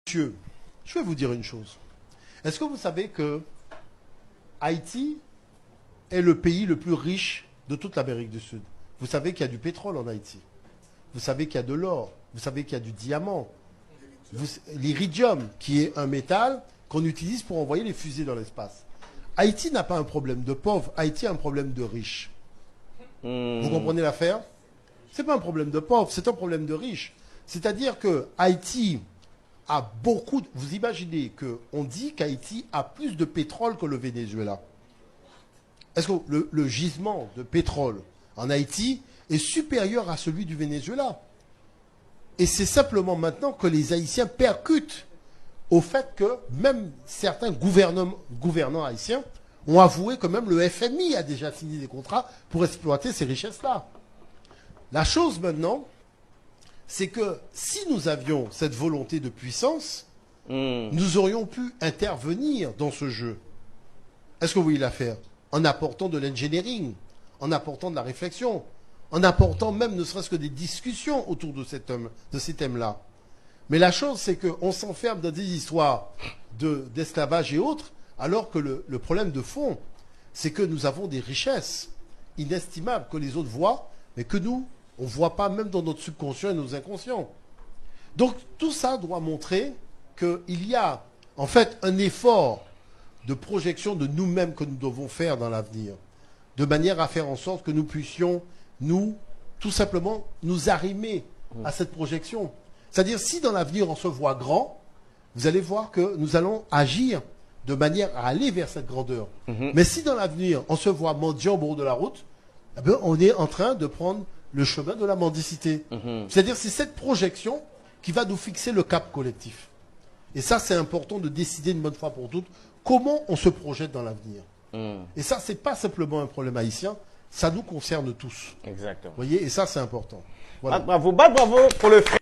Monsieur, je vais vous dire une chose. Est-ce que vous savez que Haïti est le pays le plus riche de toute l'Amérique du Sud? Vous savez qu'il y a du pétrole en Haïti. Vous savez qu'il y a de l'or. Vous savez qu'il y a du diamant. L'iridium, qui est un métal qu'on utilise pour envoyer les fusées dans l'espace. Haïti n'a pas un problème de pauvre. Haïti a un problème de riche. Vous comprenez l'affaire? Ce n'est pas un problème de pauvre, c'est un problème de riche. C'est-à-dire que Haïti a beaucoup... Vous imaginez qu'on dit qu'Haïti a plus de pétrole que le Venezuela. Est-ce que le gisement de pétrole en Haïti est supérieur à celui du Venezuela? Et c'est simplement maintenant que les Haïtiens percutent au fait que même certains gouvernants haïtiens ont avoué que même le FMI a déjà signé des contrats pour exploiter ces richesses-là. La chose maintenant, c'est que si nous avions cette volonté de puissance, nous aurions pu intervenir dans ce jeu. Est-ce que vous voyez l'affaire? En apportant de l'engineering, en apportant de la réflexion, en apportant même ne serait-ce que des discussions autour de ces thèmes-là. Mais la chose, c'est qu'on s'enferme dans des histoires d'esclavage et autres, alors que le problème de fond, c'est que nous avons des richesses inestimables que les autres voient, mais que nous, on ne voit pas même dans notre subconscient et nos inconscients. Donc tout ça doit montrer qu'il y a en fait un effort de projection de nous-mêmes que nous devons faire dans l'avenir, de manière à faire en sorte que nous puissions, tout simplement, nous arrimer à cette projection. C'est-à-dire, si dans l'avenir on se voit grand, vous allez voir que nous allons agir de manière à aller vers cette grandeur. Mais si dans l'avenir on se voit mendiant au bord de la route, eh bien, on est en train de prendre le chemin de la mendicité. C'est-à-dire, c'est cette projection qui va nous fixer le cap collectif. Et ça, c'est important de décider une bonne fois pour toutes comment on se projette dans l'avenir. Et ça, c'est pas simplement un problème haïtien, ça nous concerne tous. Exactement. Vous voyez, et ça, c'est important. Voilà. Bravo pour le